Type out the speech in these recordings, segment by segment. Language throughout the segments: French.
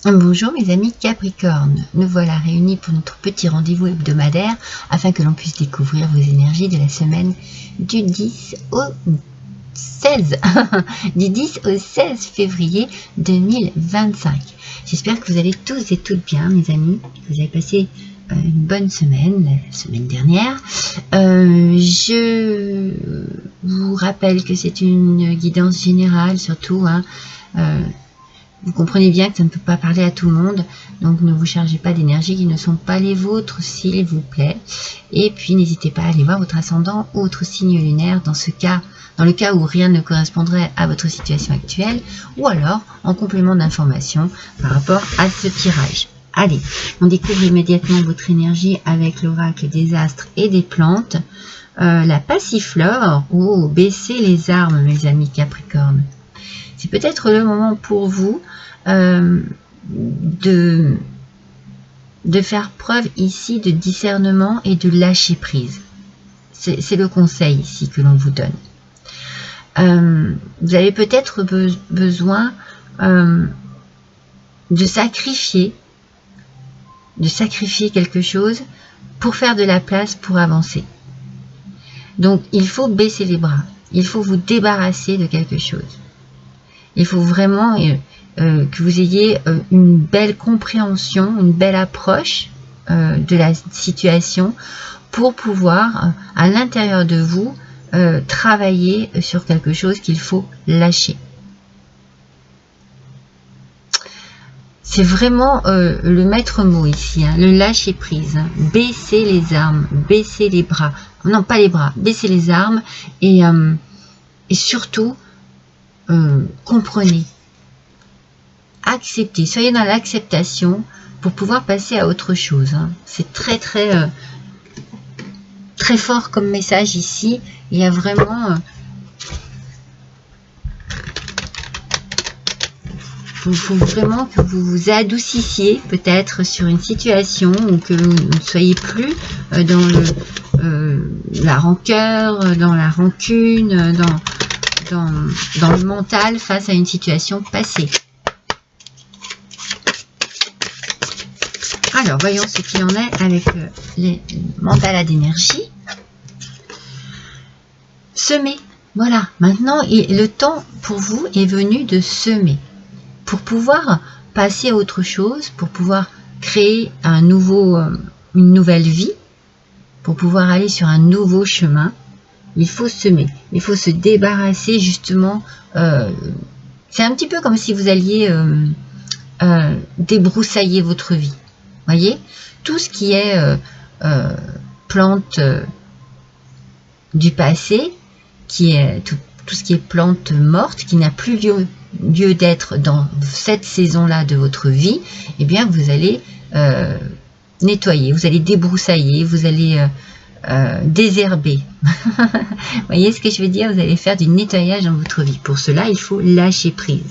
Bonjour mes amis Capricorne, nous voilà réunis pour notre petit rendez-vous hebdomadaire afin que l'on puisse découvrir vos énergies de la semaine du 10 au 16 du 10 au 16 février 2025. J'espère que vous allez tous et toutes bien mes amis, que vous avez passé une bonne semaine, la semaine dernière. Je vous rappelle que c'est une guidance générale surtout, vous comprenez bien que ça ne peut pas parler à tout le monde, donc ne vous chargez pas d'énergie qui ne sont pas les vôtres, s'il vous plaît. Et puis n'hésitez pas à aller voir votre ascendant ou votre signe lunaire dans le cas où rien ne correspondrait à votre situation actuelle, ou alors en complément d'information par rapport à ce tirage. Allez, on découvre immédiatement votre énergie avec l'oracle des astres et des plantes. La passiflore, ou baissez les armes mes amis Capricorne. C'est peut-être le moment pour vous de faire preuve ici de discernement et de lâcher prise. C'est le conseil ici que l'on vous donne. Vous avez peut-être besoin de sacrifier quelque chose pour faire de la place pour avancer. Donc il faut baisser les bras, il faut vous débarrasser de quelque chose. Il faut vraiment que vous ayez une belle compréhension, une belle approche de la situation pour pouvoir, à l'intérieur de vous, travailler sur quelque chose qu'il faut lâcher. C'est vraiment le maître mot ici, le lâcher prise. Baisser les armes, baisser les bras. Non, pas les bras, baisser les armes et surtout, comprenez, acceptez, soyez dans l'acceptation pour pouvoir passer à autre chose. C'est très fort comme message ici. Il y a vraiment faut vraiment que vous vous adoucissiez peut-être sur une situation, ou que vous ne soyez plus dans la rancœur, dans la rancune, dans le mental face à une situation passée. Alors, voyons ce qu'il en est avec les mandalas d'énergie. Semer. Voilà, maintenant, le temps pour vous est venu de semer. Pour pouvoir passer à autre chose, pour pouvoir créer une nouvelle vie, pour pouvoir aller sur un nouveau chemin, il faut semer. Il faut se débarrasser justement. C'est un petit peu comme si vous alliez débroussailler votre vie. Voyez, tout ce qui est plante du passé, qui est tout ce qui est plante morte, qui n'a plus lieu d'être dans cette saison-là de votre vie, eh bien vous allez nettoyer, vous allez débroussailler, vous allez désherber. Voyez ce que je veux dire? Vous allez faire du nettoyage dans votre vie. Pour cela, il faut lâcher prise.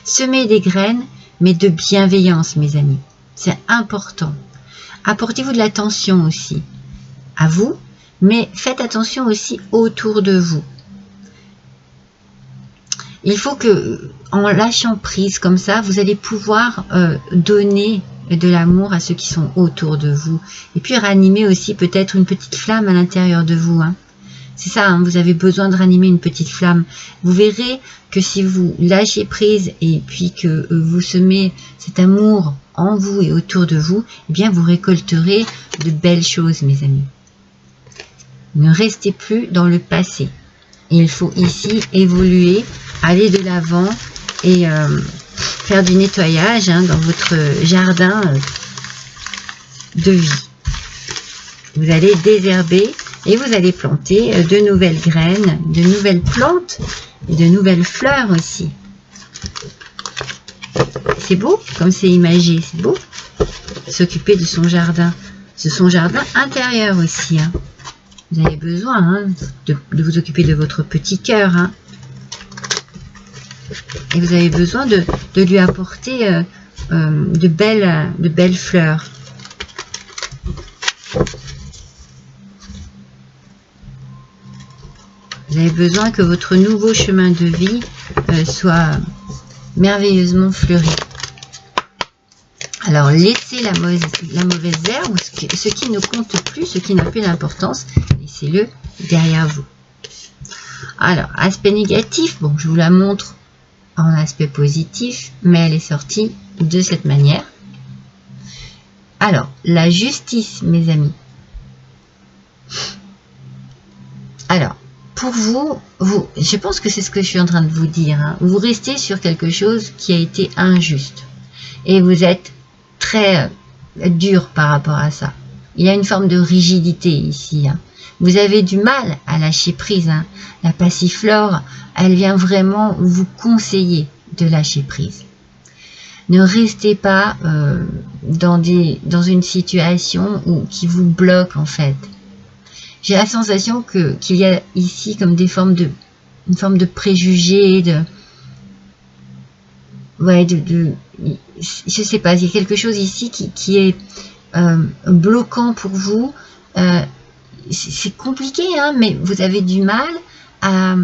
Semer des graines, mais de bienveillance, mes amis. C'est important. Apportez-vous de l'attention aussi à vous, mais faites attention aussi autour de vous. Il faut que, en lâchant prise comme ça, vous allez pouvoir donner de l'amour à ceux qui sont autour de vous. Et puis ranimer aussi peut-être une petite flamme à l'intérieur de vous. C'est ça, vous avez besoin de ranimer une petite flamme. Vous verrez que si vous lâchez prise et puis que vous semez cet amour en vous et autour de vous, eh bien vous récolterez de belles choses, mes amis. Ne restez plus dans le passé. Il faut ici évoluer, aller de l'avant et faire du nettoyage dans votre jardin de vie. Vous allez désherber et vous allez planter de nouvelles graines, de nouvelles plantes et de nouvelles fleurs aussi. C'est beau comme c'est imagé, c'est beau. S'occuper de son jardin intérieur aussi. Vous avez besoin de vous occuper de votre petit cœur. Et vous avez besoin de lui apporter de belles fleurs. Vous avez besoin que votre nouveau chemin de vie soit merveilleusement fleuri. Alors, laissez la mauvaise herbe, ce qui ne compte plus, ce qui n'a plus d'importance, laissez-le derrière vous. Alors, aspect négatif, bon, je vous la montre en aspect positif, mais elle est sortie de cette manière. Alors, la justice, mes amis. Alors, pour vous, je pense que c'est ce que je suis en train de vous dire, hein. Vous restez sur quelque chose qui a été injuste. Et vous êtes très dur par rapport à ça. Il y a une forme de rigidité ici, hein. Vous avez du mal à lâcher prise, hein. La passiflore, elle vient vraiment vous conseiller de lâcher prise. Ne restez pas dans une situation qui vous bloque en fait. J'ai la sensation qu'il y a ici comme une forme de préjugés, je sais pas, il y a quelque chose ici qui est bloquant pour vous. C'est compliqué, hein, mais vous avez du mal à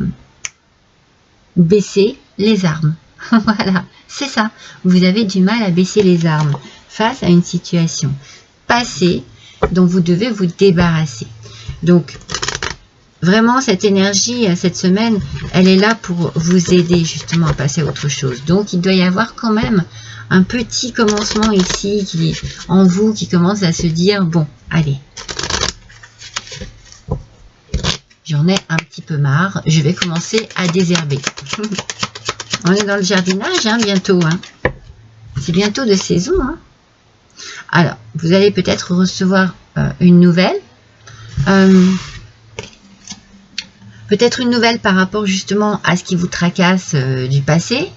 baisser les armes. Voilà, c'est ça. Vous avez du mal à baisser les armes face à une situation passée dont vous devez vous débarrasser. Donc, vraiment, cette énergie, cette semaine, elle est là pour vous aider justement à passer à autre chose. Donc, il doit y avoir quand même un petit commencement ici en vous qui commence à se dire, bon, allez, j'en ai un petit peu marre, je vais commencer à désherber. On est dans le jardinage, hein, bientôt. Hein. C'est bientôt de saison. Hein. Alors, vous allez peut-être recevoir une nouvelle. Peut-être une nouvelle par rapport justement à ce qui vous tracasse du passé.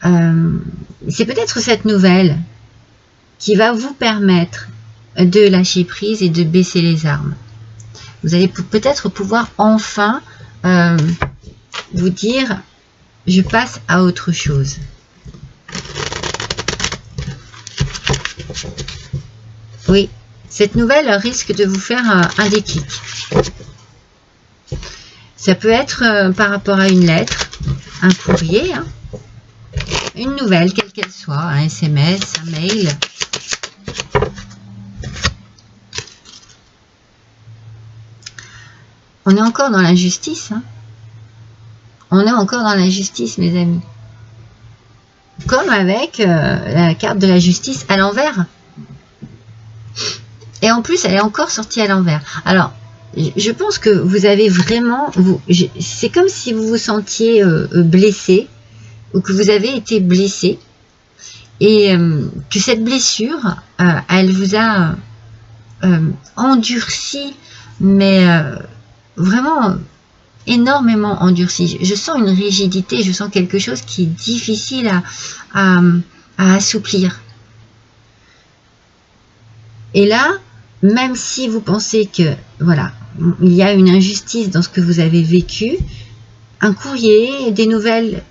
C'est peut-être cette nouvelle qui va vous permettre de lâcher prise et de baisser les armes. Vous allez peut-être pouvoir enfin vous dire, je passe à autre chose. Oui, cette nouvelle risque de vous faire un déclic. Ça peut être par rapport à une lettre, un courrier, hein, une nouvelle, quelle qu'elle soit, un SMS, un mail. On est encore dans l'injustice. Hein. On est encore dans l'injustice, mes amis. Comme avec la carte de la justice à l'envers. Et en plus, elle est encore sortie à l'envers. Alors, je pense que vous avez vraiment... c'est comme si vous vous sentiez blessé, ou que vous avez été blessé, et que cette blessure, elle vous a endurci, mais vraiment énormément endurci. Je sens une rigidité, je sens quelque chose qui est difficile à assouplir. Et là, même si vous pensez que, voilà, il y a une injustice dans ce que vous avez vécu, un courrier, des nouvelles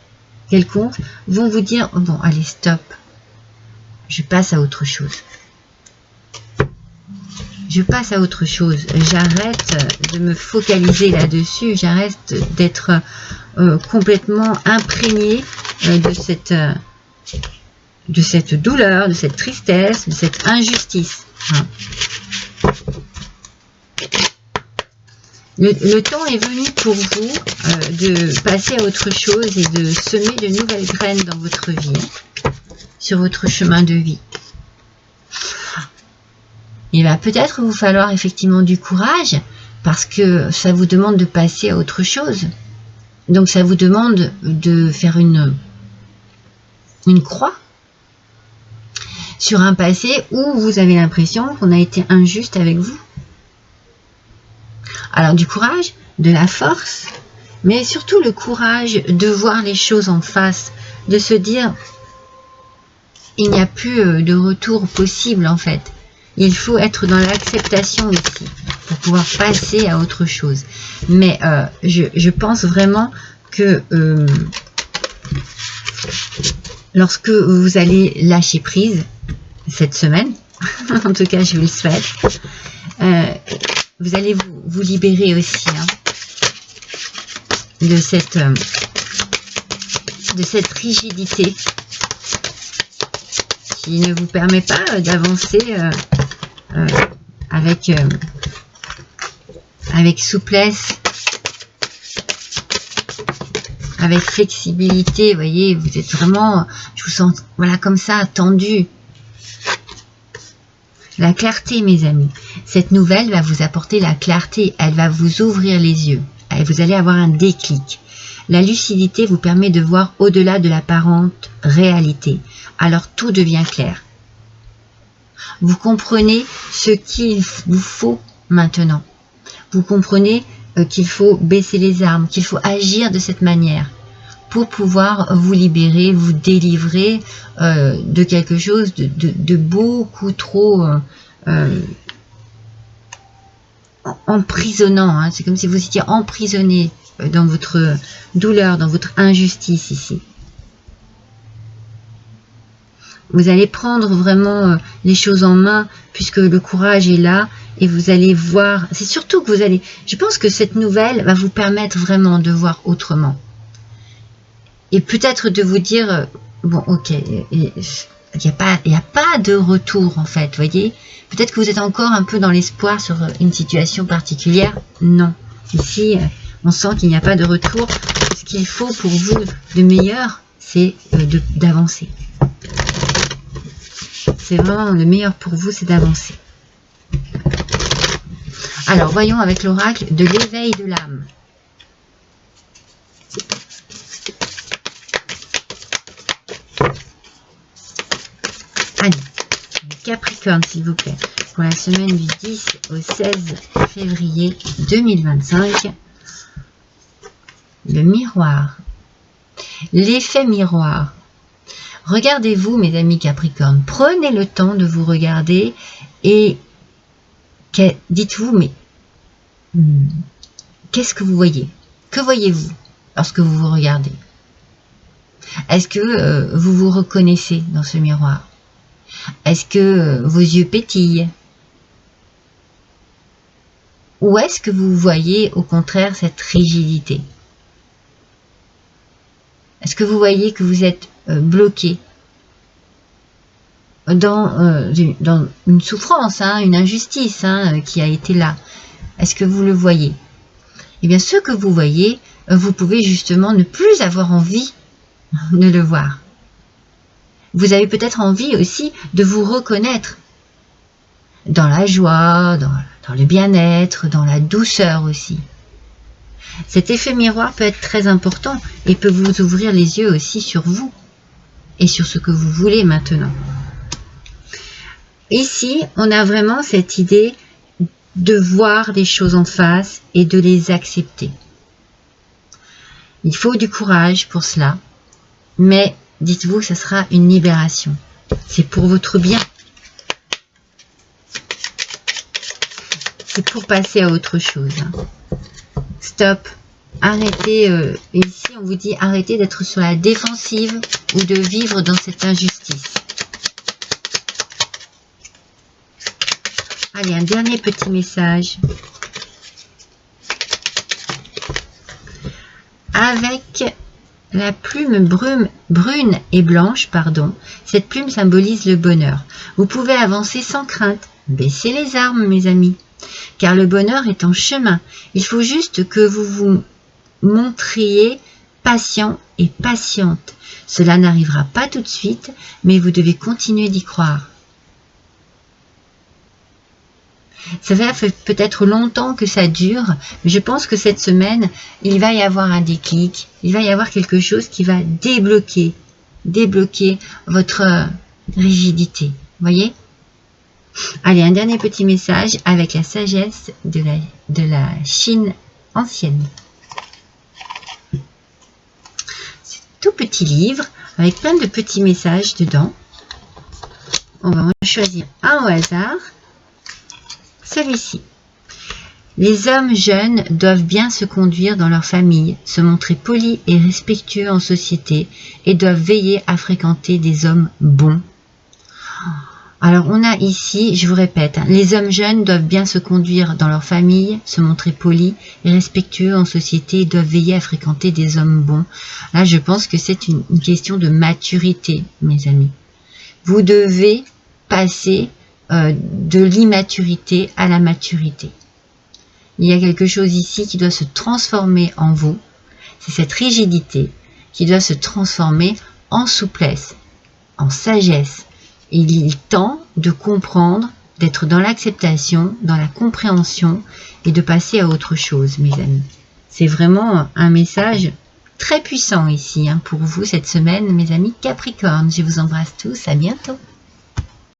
quelconques vont vous dire, oh bon, allez, stop, je passe à autre chose. Je passe à autre chose. J'arrête de me focaliser là-dessus, j'arrête d'être complètement imprégnée de cette douleur, de cette tristesse, de cette injustice. Hein. Le temps est venu pour vous de passer à autre chose et de semer de nouvelles graines dans votre vie, hein, sur votre chemin de vie. Il va peut-être vous falloir effectivement du courage parce que ça vous demande de passer à autre chose. Donc ça vous demande de faire une croix sur un passé où vous avez l'impression qu'on a été injuste avec vous. Alors du courage, de la force, mais surtout le courage de voir les choses en face, de se dire il n'y a plus de retour possible en fait. Il faut être dans l'acceptation ici pour pouvoir passer à autre chose. Mais je pense vraiment que lorsque vous allez lâcher prise cette semaine, en tout cas je vous le souhaite, vous allez vous libérer aussi hein, de cette rigidité qui ne vous permet pas d'avancer avec souplesse, avec flexibilité. Vous voyez, vous êtes vraiment, je vous sens, voilà, comme ça, tendu. La clarté, mes amis. Cette nouvelle va vous apporter la clarté. Elle va vous ouvrir les yeux. Et vous allez avoir un déclic. La lucidité vous permet de voir au-delà de l'apparente réalité. Alors tout devient clair. Vous comprenez ce qu'il vous faut maintenant. Vous comprenez qu'il faut baisser les armes, qu'il faut agir de cette manière pour pouvoir vous libérer, vous délivrer de quelque chose de beaucoup trop emprisonnant. Hein. C'est comme si vous étiez emprisonné dans votre douleur, dans votre injustice ici. Vous allez prendre vraiment les choses en main puisque le courage est là et vous allez voir. C'est surtout que vous allez... Je pense que cette nouvelle va vous permettre vraiment de voir autrement. Et peut-être de vous dire, bon ok, il n'y a pas de retour en fait, voyez. Peut-être que vous êtes encore un peu dans l'espoir sur une situation particulière. Non. Ici, on sent qu'il n'y a pas de retour. Ce qu'il faut pour vous de meilleur, c'est d'avancer. C'est vraiment le meilleur pour vous, c'est d'avancer. Alors, voyons avec l'oracle de l'éveil de l'âme. Allez, Capricorne, s'il vous plaît, pour la semaine du 10 au 16 février 2025. Le miroir. L'effet miroir. Regardez-vous, mes amis Capricorne. Prenez le temps de vous regarder et dites-vous, mais qu'est-ce que vous voyez? Que voyez-vous lorsque vous vous regardez? Est-ce que vous vous reconnaissez dans ce miroir? Est-ce que vos yeux pétillent? Ou est-ce que vous voyez au contraire cette rigidité? Est-ce que vous voyez que vous êtes bloqué dans une souffrance, hein, une injustice qui a été là? Est-ce que vous le voyez? Eh bien, ce que vous voyez, vous pouvez justement ne plus avoir envie de le voir. Vous avez peut-être envie aussi de vous reconnaître dans la joie, dans le bien-être, dans la douceur aussi. Cet effet miroir peut être très important et peut vous ouvrir les yeux aussi sur vous et sur ce que vous voulez maintenant. Ici, on a vraiment cette idée de voir les choses en face et de les accepter. Il faut du courage pour cela, mais dites-vous que ce sera une libération. C'est pour votre bien. C'est pour passer à autre chose. Stop. Arrêtez. Ici, on vous dit arrêtez d'être sur la défensive ou de vivre dans cette injustice. Allez, un dernier petit message. Avec la plume brune et blanche, pardon, cette plume symbolise le bonheur. Vous pouvez avancer sans crainte. Baissez les armes, mes amis, car le bonheur est en chemin. Il faut juste que vous vous montriez patient et patiente. Cela n'arrivera pas tout de suite, mais vous devez continuer d'y croire. Ça fait peut-être longtemps que ça dure, mais je pense que cette semaine, il va y avoir un déclic, il va y avoir quelque chose qui va débloquer votre rigidité. Voyez? Allez, un dernier petit message avec la sagesse de la Chine ancienne. C'est un tout petit livre avec plein de petits messages dedans. On va en choisir un au hasard. Celui-ci. Les hommes jeunes doivent bien se conduire dans leur famille, se montrer polis et respectueux en société et doivent veiller à fréquenter des hommes bons. Alors on a ici, je vous répète, les hommes jeunes doivent bien se conduire dans leur famille, se montrer polis et respectueux en société et doivent veiller à fréquenter des hommes bons. Là je pense que c'est une question de maturité, mes amis. Vous devez passer de l'immaturité à la maturité. Il y a quelque chose ici qui doit se transformer en vous. C'est cette rigidité qui doit se transformer en souplesse, en sagesse. Il est temps de comprendre, d'être dans l'acceptation, dans la compréhension et de passer à autre chose, mes amis. C'est vraiment un message très puissant ici pour vous cette semaine, mes amis Capricorne. Je vous embrasse tous, à bientôt.